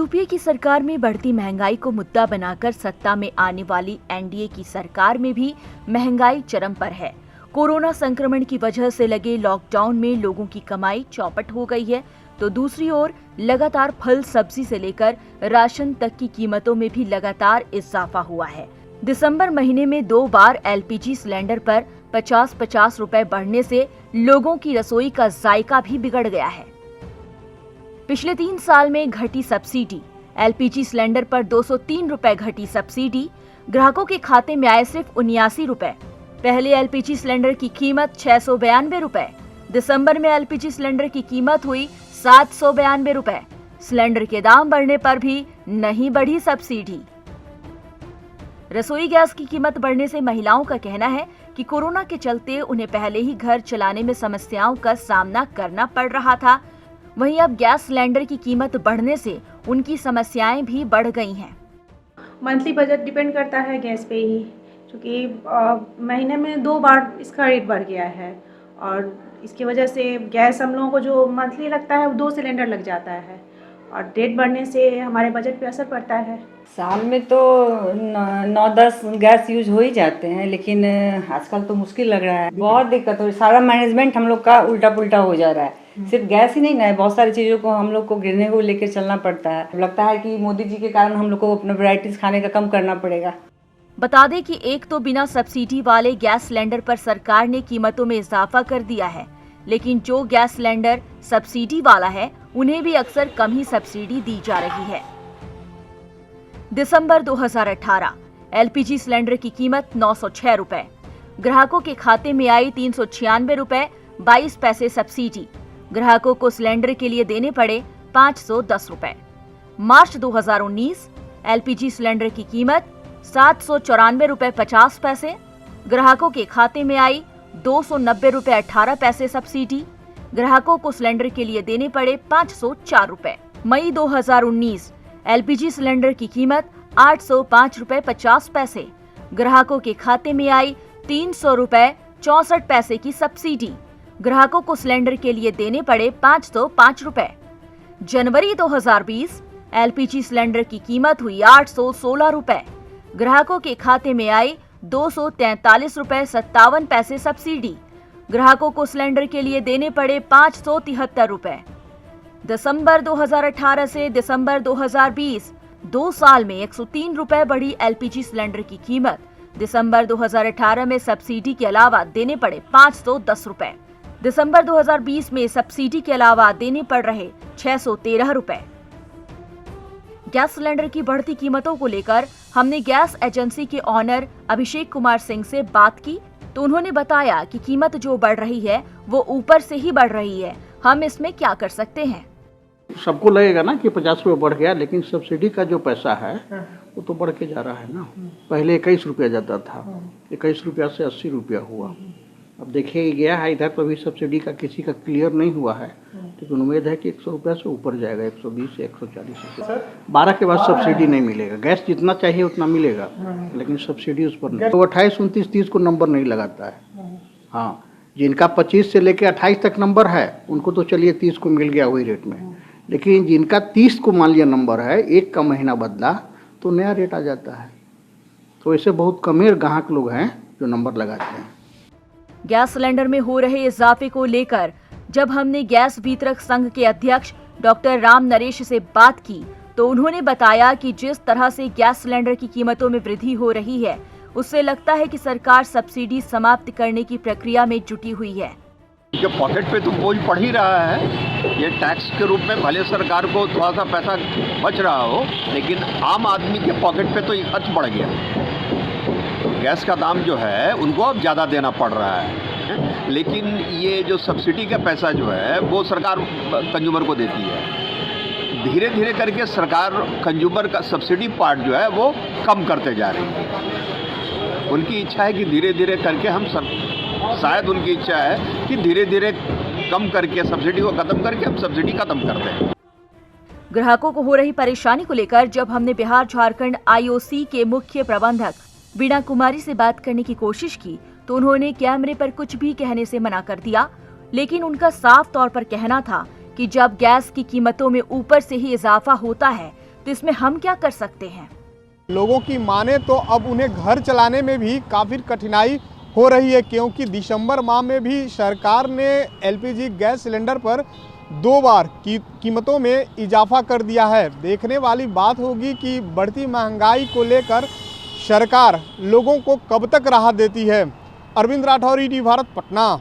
UPA की सरकार में बढ़ती महंगाई को मुद्दा बनाकर सत्ता में आने वाली एनडीए की सरकार में भी महंगाई चरम पर है। कोरोना संक्रमण की वजह से लगे लॉकडाउन में लोगों की कमाई चौपट हो गई है, तो दूसरी ओर लगातार फल सब्जी से लेकर राशन तक की कीमतों में भी लगातार इजाफा हुआ है। दिसंबर महीने में 2 बार एलपीजी सिलेंडर पर 50-50 रुपए बढ़ने से लोगों की रसोई का जायका भी बिगड़ गया है। पिछले 3 साल में घटी सब्सिडी। एलपीजी सिलेंडर पर 203 रुपए घटी सब्सिडी, ग्राहकों के खाते में आए सिर्फ 79 रुपए। पहले एलपीजी सिलेंडर की कीमत 692 रुपए। दिसंबर में एलपीजी सिलेंडर की कीमत हुई 792 रुपए। सिलेंडर के दाम बढ़ने पर भी नहीं बढ़ी सब्सिडी। रसोई गैस की कीमत बढ़ने से महिलाओं का कहना है कि कोरोना के चलते उन्हें पहले ही घर चलाने में समस्याओं का सामना करना पड़ रहा था। वहीं अब गैस सिलेंडर की कीमत बढ़ने से उनकी समस्याएं भी बढ़ गई हैं। मंथली बजट डिपेंड करता है गैस पे ही, क्योंकि महीने में 2 बार इसका रेट बढ़ गया है और इसकी वजह से गैस हम लोगों को जो मंथली लगता है वो 2 सिलेंडर लग जाता है और रेट बढ़ने से हमारे बजट पे असर पड़ता है। साल में तो 9-10 गैस यूज हो ही जाते हैं, लेकिन आजकल तो मुश्किल लग रहा है, बहुत दिक्कत हो रही है। सारा मैनेजमेंट हम लोग का उल्टा पुल्टा हो जा रहा है। सिर्फ गैस ही नहीं ना है, बहुत सारी चीज़ों को हम लोग को गिरने को लेकर चलना पड़ता है। लगता है कि मोदी जी के कारण हम लोग को अपने वैरायटीज खाने का कम करना पड़ेगा। बता दें कि एक तो बिना सब्सिडी वाले गैस सिलेंडर पर सरकार ने कीमतों में इजाफा कर दिया है, लेकिन जो गैस सिलेंडर सब्सिडी वाला है उन्हें भी अक्सर कम ही सब्सिडी दी जा रही है। दिसंबर 2018 एलपीजी सिलेंडर की कीमत 906 रुपए। ग्राहकों के खाते में आई 396 रुपए 22 पैसे सब्सिडी। ग्राहकों को सिलेंडर के लिए देने पड़े 510 रुपए। मार्च 2019 एलपीजी सिलेंडर की कीमत 794 रुपए 50 पैसे। ग्राहकों के खाते में आई 290 रुपए 18 पैसे सब्सिडी। ग्राहकों को सिलेंडर के लिए देने पड़े 504 रुपए। मई 2019 एलपीजी सिलेंडर की कीमत 805 रुपए 50 पैसे। ग्राहकों के खाते में आई 300 रुपए 64 पैसे की सब्सिडी। ग्राहकों को सिलेंडर के लिए देने पड़े 505 रुपए। जनवरी 2020 एलपीजी सिलेंडर की कीमत हुई 816 रुपए। ग्राहकों के खाते में आई 243 रुपए 57 पैसे सब्सिडी। ग्राहकों को सिलेंडर के लिए देने पड़े 573 रुपए। दिसंबर 2018 से दिसंबर 2020 2 साल में 103 रुपए बढ़ी एलपीजी सिलेंडर की कीमत। दिसंबर 2018 में सब्सिडी के अलावा देने पड़े 510 रुपए। दिसंबर 2020 में सब्सिडी के अलावा देने पड़ रहे 613 रुपए। गैस सिलेंडर की बढ़ती कीमतों को लेकर हमने गैस एजेंसी के ऑनर अभिषेक कुमार सिंह से बात की, तो उन्होंने बताया कि कीमत जो बढ़ रही है वो ऊपर से ही बढ़ रही है, हम इसमें क्या कर सकते हैं। सबको लगेगा ना कि 50 रुपये बढ़ गया, लेकिन सब्सिडी का जो पैसा है वो तो बढ़ के जा रहा है ना। पहले 21 रुपया जाता था, 21 रुपया से 80 रुपया हुआ। अब देखिए गया है इधर तो अभी सब्सिडी का किसी का क्लियर नहीं हुआ है, लेकिन उम्मीद है कि 100 रुपया से ऊपर जाएगा, 120 से 140। 12 के बाद सब्सिडी नहीं मिलेगा। गैस जितना चाहिए उतना मिलेगा, लेकिन सब्सिडी उस पर नहीं। तो 28, 29, 30 को नंबर नहीं लगाता है। हाँ, जिनका 25 से लेकर 28 तक नंबर है उनको तो चलिए 30 को मिल गया वही रेट में, लेकिन जिनका 30 को मान लिया नंबर है, एक का महीना बदला तो नया रेट आ जाता है। तो ऐसे बहुत कम ग्राहक लोग हैं जो नंबर लगाते हैं। गैस सिलेंडर में हो रहे इजाफे को लेकर जब हमने गैस वितरक संघ के अध्यक्ष डॉक्टर राम नरेश से बात की, तो उन्होंने बताया कि जिस तरह से गैस सिलेंडर की कीमतों में वृद्धि हो रही है, उससे लगता है कि सरकार सब्सिडी समाप्त करने की प्रक्रिया में जुटी हुई है। जो पॉकेट पे तो बोझ पड़ ही रहा है। ये टैक्स के रूप में भले सरकार को थोड़ा सा पैसा बच रहा हो, लेकिन आम आदमी के पॉकेट पे तो ये खर्च बढ़ गया। गैस का दाम जो है उनको अब ज़्यादा देना पड़ रहा है, लेकिन ये जो सब्सिडी का पैसा जो है वो सरकार कंज्यूमर को देती है। धीरे धीरे करके सरकार कंज्यूमर का सब्सिडी पार्ट जो है वो कम करते जा रही है। उनकी इच्छा है कि धीरे धीरे करके हम शायद उनकी इच्छा है कि धीरे धीरे कम करके सब्सिडी को खत्म करके हम सब्सिडी खत्म कर दें। ग्राहकों को हो रही परेशानी को लेकर जब हमने बिहार झारखंड आईओसी के मुख्य प्रबंधक वीणा कुमारी से बात करने की कोशिश की, तो उन्होंने कैमरे पर कुछ भी कहने से मना कर दिया, लेकिन उनका साफ तौर पर कहना था कि जब गैस की कीमतों में ऊपर से ही इजाफा होता है तो इसमें हम क्या कर सकते हैं? लोगों की माने तो अब उन्हें घर चलाने में भी काफ़ी कठिनाई हो रही है, क्योंकि दिसंबर माह में भी सरकार ने एलपीजी गैस सिलेंडर पर 2 बार कीमतों में इजाफा कर दिया है। देखने वाली बात होगी कि बढ़ती महंगाई को लेकर सरकार लोगों को कब तक राहत देती है। अरविंद राठौर, ईटीवी भारत, पटना।